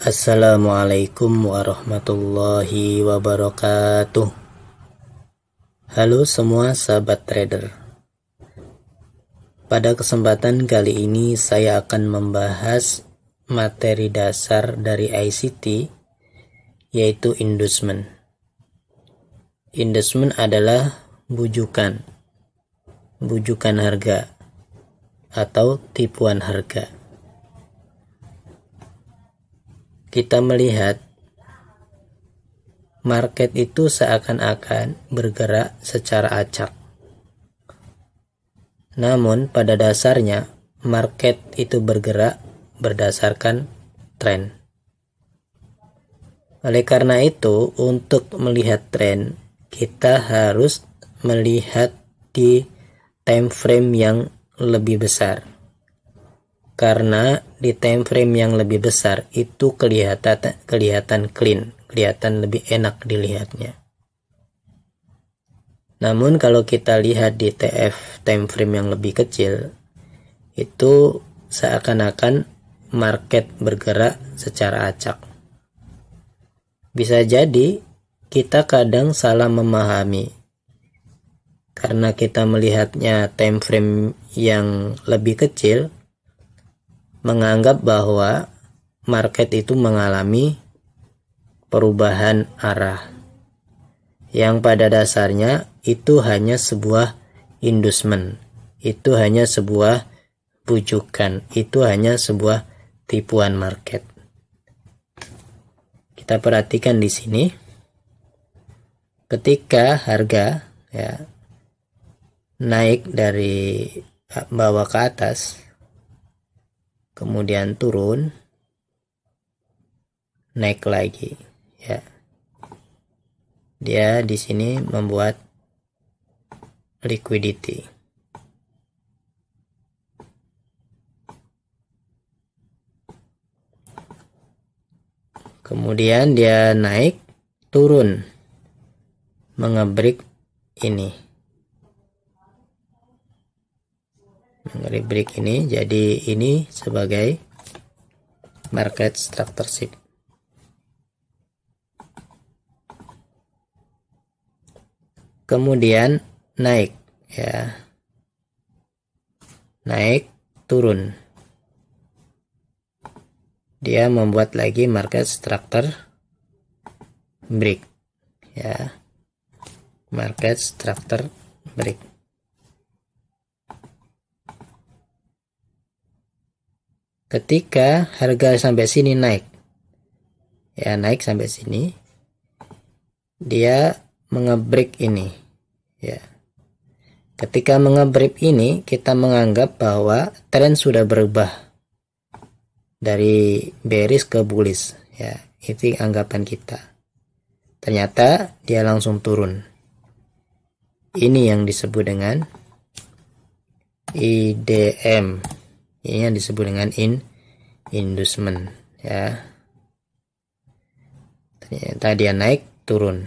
Assalamualaikum warahmatullahi wabarakatuh. Halo semua sahabat trader. Pada kesempatan kali ini saya akan membahas materi dasar dari ICT, yaitu inducement. Inducement adalah bujukan harga atau tipuan harga. Kita melihat market itu seakan-akan bergerak secara acak. Namun pada dasarnya market itu bergerak berdasarkan tren. Oleh karena itu, untuk melihat tren, kita harus melihat di time frame yang lebih besar. Karena di time frame yang lebih besar itu kelihatan clean, kelihatan lebih enak dilihatnya. Namun kalau kita lihat di TF time frame yang lebih kecil, itu seakan-akan market bergerak secara acak. Bisa jadi kita kadang salah memahami, karena kita melihatnya time frame yang lebih kecil, menganggap bahwa market itu mengalami perubahan arah, yang pada dasarnya itu hanya sebuah inducement, itu hanya sebuah bujukan, itu hanya sebuah tipuan market. Kita perhatikan di sini, ketika harga naik dari bawah ke atas, kemudian turun, naik lagi, dia di sini membuat liquidity. Kemudian dia naik, turun, mengebreak ini. Break ini, jadi ini sebagai market structureship. Kemudian naik, naik, turun, dia membuat lagi market structure break, market structure break. Ketika harga sampai sini naik, naik sampai sini, dia mengebreak ini, Ketika mengebreak ini, kita menganggap bahwa tren sudah berubah dari bearish ke bullish, itu anggapan kita. Ternyata dia langsung turun. Ini yang disebut dengan IDM. Ini yang disebut dengan inducement, Ternyata dia naik, turun.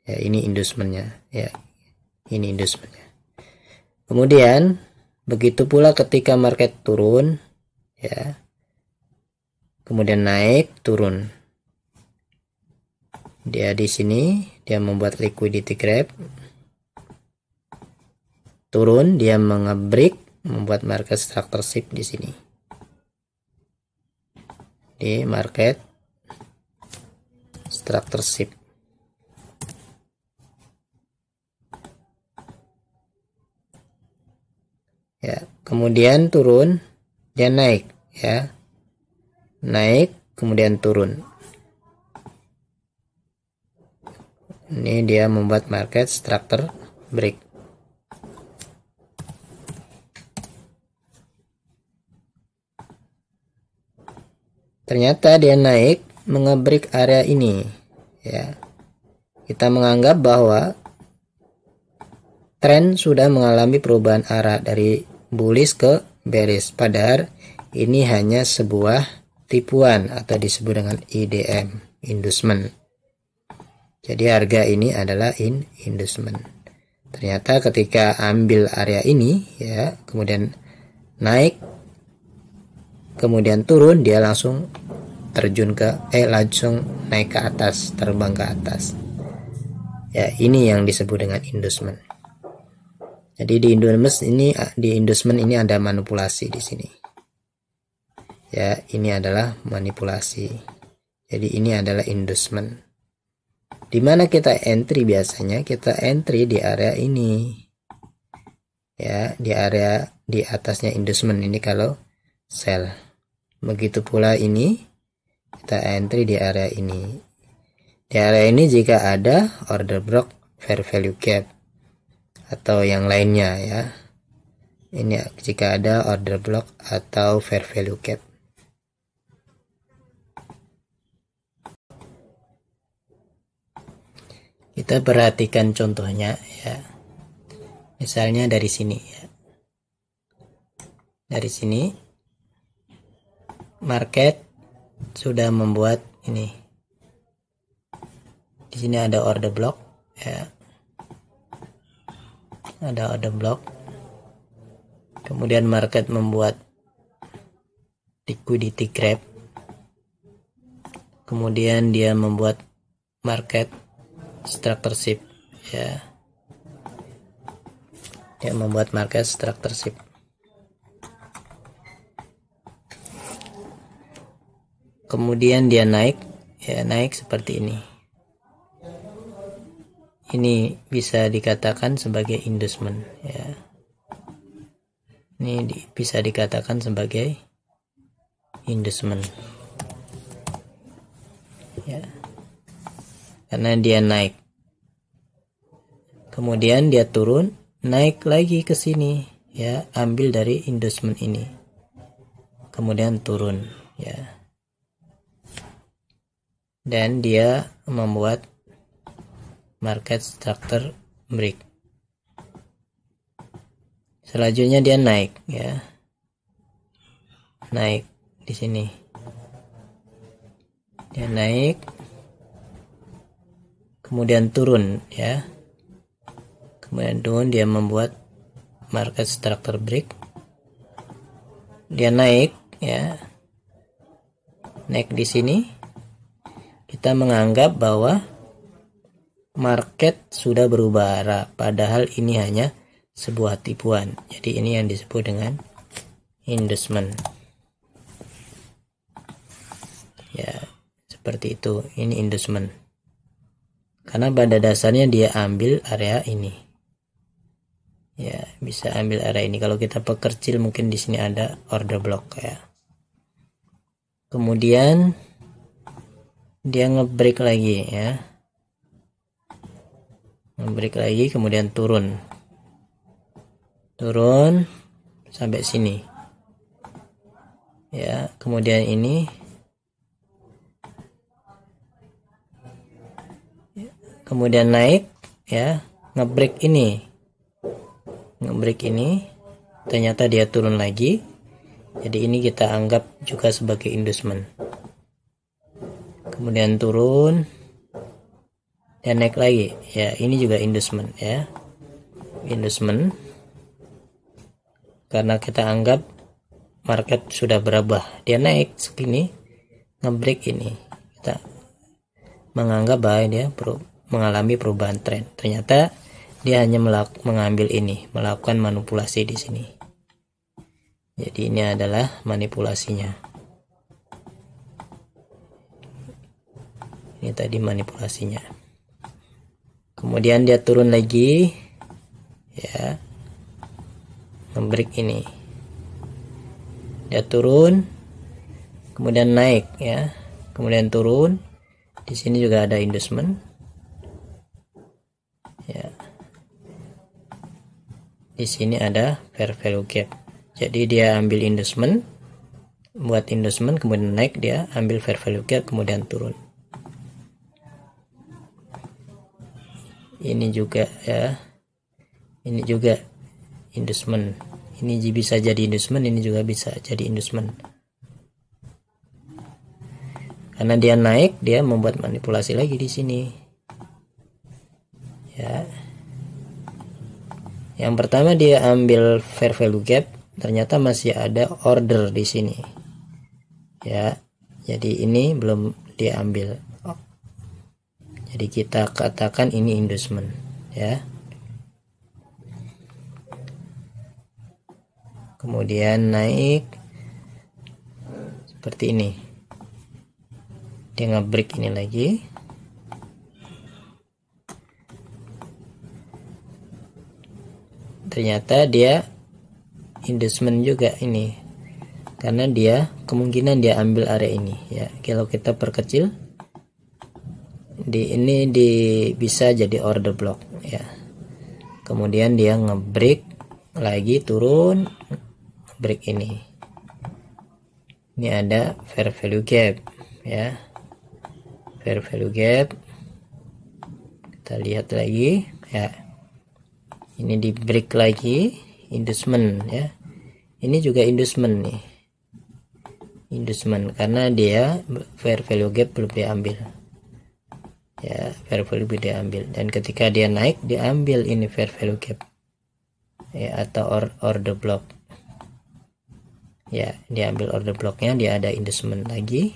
Ini inducementnya, ini inducementnya. Kemudian begitu pula ketika market turun, kemudian naik, turun. Dia di sini dia membuat liquidity grab. Turun, dia mengebreak, membuat market structureship di sini. Di market structureship. Kemudian turun, dia naik, naik, kemudian turun. Ini dia membuat market structure break. Ternyata dia naik, mengebreak area ini, Kita menganggap bahwa tren sudah mengalami perubahan arah dari bullish ke bearish, padahal ini hanya sebuah tipuan atau disebut dengan IDM, inducement. Jadi harga ini adalah inducement. Ternyata ketika ambil area ini ya, kemudian naik, kemudian turun, dia langsung terjun ke langsung naik ke atas, terbang ke atas. Ya, ini yang disebut dengan inducement. Jadi di inducement ini ada manipulasi di sini. Ya, ini adalah manipulasi. Jadi ini adalah inducement. Dimana kita entry, biasanya kita entry di area ini. Ya, di area di atasnya inducement ini kalau sell. Begitu pula ini kita entry di area ini. Di area ini jika ada order block, fair value gap atau yang lainnya ya. Ini jika ada order block atau fair value gap. Kita perhatikan contohnya ya. Misalnya dari sini ya. Dari sini market sudah membuat ini. Di sini ada order block ya. Ada order block. Kemudian market membuat liquidity grab. Kemudian dia membuat market structureship ya. Dia membuat market structureship. Kemudian dia naik ya, naik seperti ini. Ini bisa dikatakan sebagai inducement ya. Ini bisa dikatakan sebagai inducement ya. Karena dia naik. Kemudian dia turun, naik lagi ke sini ya, ambil dari inducement ini. Kemudian turun ya. Dan dia membuat market structure break. Selanjutnya dia naik ya. Naik di sini. Dia naik. Kemudian turun ya. Kemudian turun, dia membuat market structure break. Dia naik ya. Naik di sini. Kita menganggap bahwa market sudah berubah arah, padahal ini hanya sebuah tipuan. Jadi ini yang disebut dengan inducement. Ya, seperti itu. Ini inducement. Karena pada dasarnya dia ambil area ini. Ya, bisa ambil area ini. Kalau kita perkecil mungkin di sini ada order block ya. Kemudian dia ngebreak lagi ya. Ngebreak lagi, kemudian turun sampai sini ya. Kemudian ini kemudian naik ya, ngebreak ini, ternyata dia turun lagi. Jadi ini kita anggap juga sebagai inducement. Kemudian turun dan naik lagi ya, ini juga inducement ya. Inducement karena kita anggap market sudah berubah, dia naik segini, ngebreak ini, kita menganggap bahwa dia mengalami perubahan tren. Ternyata dia hanya mengambil ini, melakukan manipulasi di sini. Jadi ini adalah manipulasinya. Ini tadi manipulasinya. Kemudian dia turun lagi ya, ngebreak ini, dia turun, kemudian naik ya, kemudian turun. Di sini juga ada inducement ya. Di sini ada fair value gap. Jadi dia ambil inducement, buat inducement, kemudian naik, dia ambil fair value gap, kemudian turun. Ini juga ya, ini juga inducement. Ini bisa jadi inducement, ini juga bisa jadi inducement. Karena dia naik, dia membuat manipulasi lagi di sini ya. Yang pertama dia ambil fair value gap, ternyata masih ada order di sini ya, jadi ini belum diambil. Jadi kita katakan ini inducement ya. Kemudian naik seperti ini, dia nge-break ini lagi. Ternyata dia inducement juga ini, karena dia kemungkinan dia ambil area ini ya. Kalau kita perkecil di ini bisa jadi order block ya. Kemudian dia nge-break lagi, turun, break ini. Ini ada fair value gap ya, fair value gap. Kita lihat lagi ya, ini di break lagi, inducement ya. Ini juga inducement nih, inducement karena dia fair value gap belum diambil ya, fair value belum diambil, dan ketika dia naik diambil ini fair value gap ya, atau order block ya, diambil order blocknya, dia ada inducement lagi.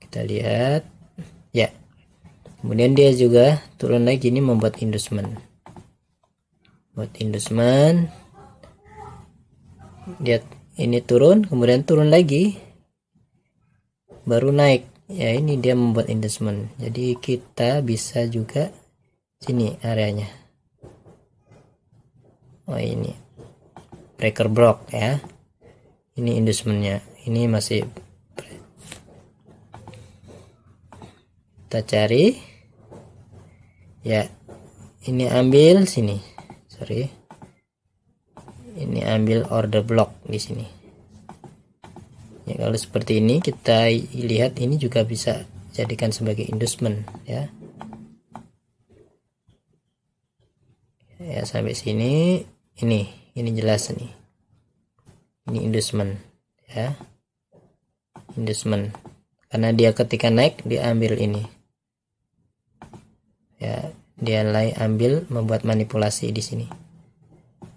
Kita lihat ya. Kemudian dia juga turun lagi, ini membuat inducement, buat inducement. Dia ini turun, kemudian turun lagi, baru naik ya. Ini dia membuat inducement. Jadi kita bisa juga sini areanya. Oh, ini breaker block ya. Ini inducementnya. Ini masih kita cari. Ya, ini ambil sini, sorry, ini ambil order block di sini. Ya, kalau seperti ini kita lihat, ini juga bisa jadikan sebagai inducement ya. Ya, sampai sini ini jelas nih. Ini inducement ya, inducement karena dia ketika naik diambil ini. Ya, dia ambil, membuat manipulasi di sini.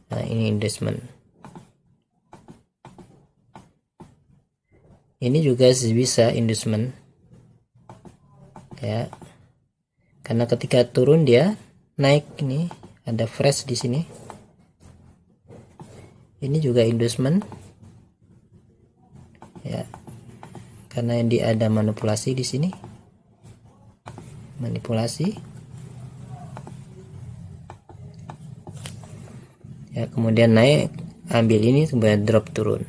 Nah, ini inducement. Ini juga bisa inducement ya, karena ketika turun dia naik, ini ada fresh di sini. Ini juga inducement ya, karena dia ada manipulasi di sini, manipulasi ya. Kemudian naik, ambil ini, kemudian drop turun.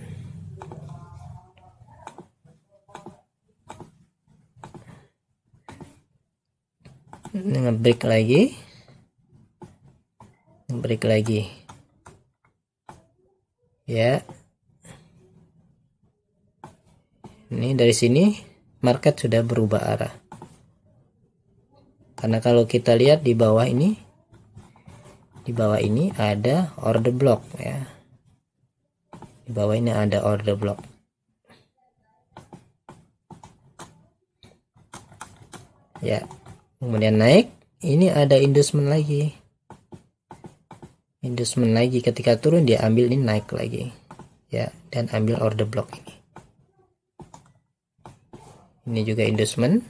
Nge-break lagi, nge-break lagi ya. Ini dari sini market sudah berubah arah, karena kalau kita lihat di bawah ini, di bawah ini ada order block ya. Di bawah ini ada order block. Ya, kemudian naik, ini ada inducement lagi. Inducement lagi, ketika turun dia ambil ini, naik lagi. Ya, dan ambil order block ini. Ini juga inducement.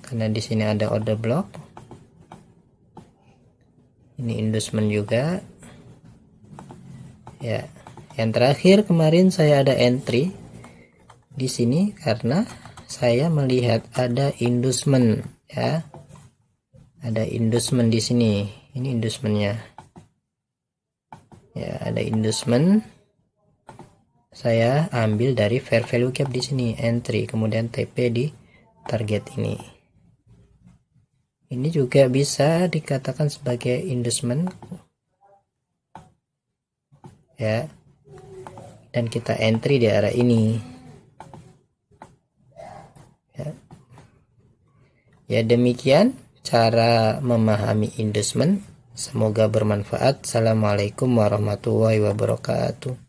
Karena di sini ada order block. Ini inducement juga ya. Yang terakhir kemarin saya ada entry di sini karena saya melihat ada inducement ya, ada inducement di sini. Ini inducementnya ya, ada inducement. Saya ambil dari fair value gap di sini, entry, kemudian TP di target ini. Ini juga bisa dikatakan sebagai inducement ya, dan kita entry di area ini ya. Ya, demikian cara memahami inducement. Semoga bermanfaat. Assalamualaikum warahmatullahi wabarakatuh.